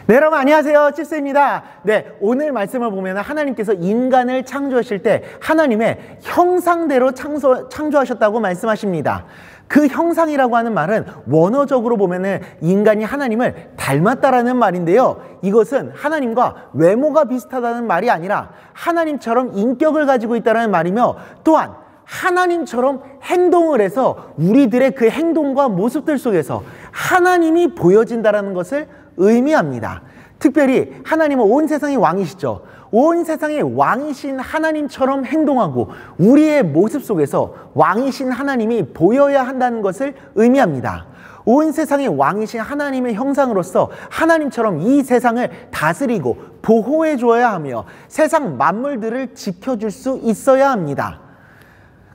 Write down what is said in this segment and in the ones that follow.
네, 여러분 안녕하세요. 칩스입니다. 네, 오늘 말씀을 보면 하나님께서 인간을 창조하실 때 하나님의 형상대로 창조하셨다고 말씀하십니다. 그 형상이라고 하는 말은 원어적으로 보면 인간이 하나님을 닮았다라는 말인데요. 이것은 하나님과 외모가 비슷하다는 말이 아니라 하나님처럼 인격을 가지고 있다는 말이며, 또한 하나님처럼 행동을 해서 우리들의 그 행동과 모습들 속에서 하나님이 보여진다는 것을 의미합니다. 특별히 하나님은 온 세상의 왕이시죠. 온 세상의 왕이신 하나님처럼 행동하고 우리의 모습 속에서 왕이신 하나님이 보여야 한다는 것을 의미합니다. 온 세상의 왕이신 하나님의 형상으로서 하나님처럼 이 세상을 다스리고 보호해 줘야 하며 세상 만물들을 지켜줄 수 있어야 합니다.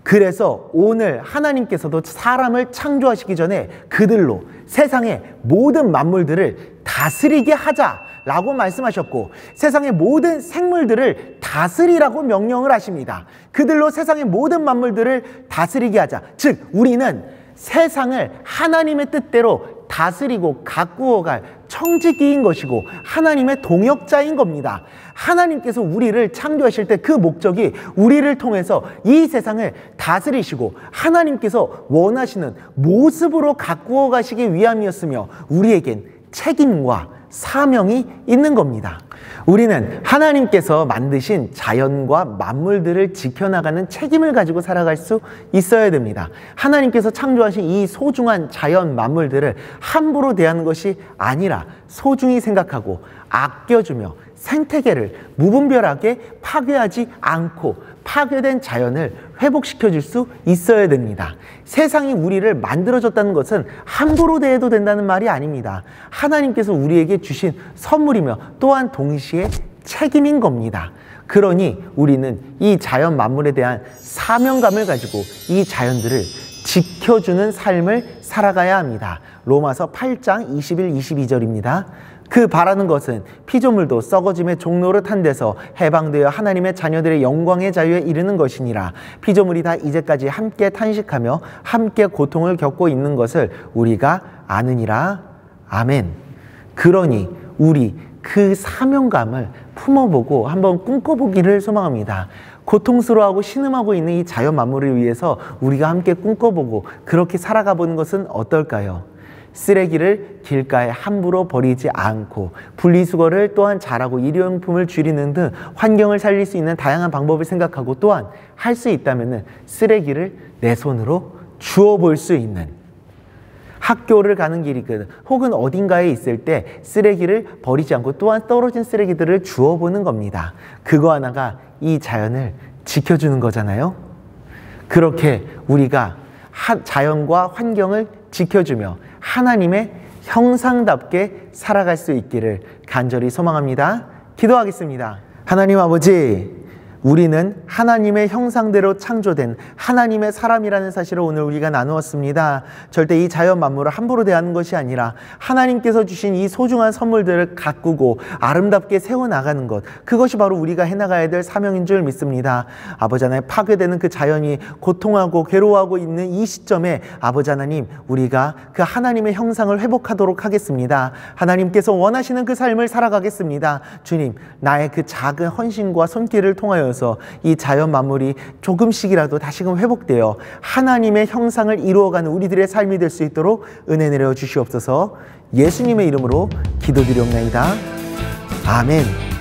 그래서 오늘 하나님께서도 사람을 창조하시기 전에 그들로 세상의 모든 만물들을 다스리게 하자라고 말씀하셨고, 세상의 모든 생물들을 다스리라고 명령을 하십니다. 그들로 세상의 모든 만물들을 다스리게 하자. 즉 우리는 세상을 하나님의 뜻대로 다스리고 가꾸어갈 청지기인 것이고 하나님의 동역자인 겁니다. 하나님께서 우리를 창조하실 때 그 목적이 우리를 통해서 이 세상을 다스리시고 하나님께서 원하시는 모습으로 가꾸어 가시기 위함이었으며, 우리에겐 책임과 사명이 있는 겁니다. 우리는 하나님께서 만드신 자연과 만물들을 지켜나가는 책임을 가지고 살아갈 수 있어야 됩니다. 하나님께서 창조하신 이 소중한 자연 만물들을 함부로 대하는 것이 아니라 소중히 생각하고 아껴주며 생태계를 무분별하게 파괴하지 않고 파괴된 자연을 회복시켜 줄 수 있어야 됩니다. 세상이 우리를 만들어줬다는 것은 함부로 대해도 된다는 말이 아닙니다. 하나님께서 우리에게 주신 선물이며 또한 동시에 책임인 겁니다. 그러니 우리는 이 자연 만물에 대한 사명감을 가지고 이 자연들을 지켜주는 삶을 살아가야 합니다. 로마서 8장 21, 22절입니다. 그 바라는 것은 피조물도 썩어짐의 종로를 탄 데서 해방되어 하나님의 자녀들의 영광의 자유에 이르는 것이니라. 피조물이 다 이제까지 함께 탄식하며 함께 고통을 겪고 있는 것을 우리가 아느니라. 아멘. 그러니 우리 그 사명감을 품어보고 한번 꿈꿔보기를 소망합니다. 고통스러워하고 신음하고 있는 이 자연 만물을 위해서 우리가 함께 꿈꿔보고 그렇게 살아가 보는 것은 어떨까요? 쓰레기를 길가에 함부로 버리지 않고 분리수거를 또한 잘하고 일회용품을 줄이는 등 환경을 살릴 수 있는 다양한 방법을 생각하고, 또한 할 수 있다면 쓰레기를 내 손으로 주워 볼 수 있는, 학교를 가는 길이든 혹은 어딘가에 있을 때 쓰레기를 버리지 않고 또한 떨어진 쓰레기들을 주워 보는 겁니다. 그거 하나가 이 자연을 지켜주는 거잖아요. 그렇게 우리가 자연과 환경을 지켜주며 하나님의 형상답게 살아갈 수 있기를 간절히 소망합니다. 기도하겠습니다. 하나님 아버지, 우리는 하나님의 형상대로 창조된 하나님의 사람이라는 사실을 오늘 우리가 나누었습니다. 절대 이 자연 만물을 함부로 대하는 것이 아니라 하나님께서 주신 이 소중한 선물들을 가꾸고 아름답게 세워나가는 것, 그것이 바로 우리가 해나가야 될 사명인 줄 믿습니다. 아버지 하나님, 파괴되는 그 자연이 고통하고 괴로워하고 있는 이 시점에 아버지 하나님, 우리가 그 하나님의 형상을 회복하도록 하겠습니다. 하나님께서 원하시는 그 삶을 살아가겠습니다. 주님, 나의 그 작은 헌신과 손길을 통하여 이 자연 만물이 조금씩이라도 다시금 회복되어 하나님의 형상을 이루어가는 우리들의 삶이 될 수 있도록 은혜 내려 주시옵소서. 예수님의 이름으로 기도드리옵나이다. 아멘.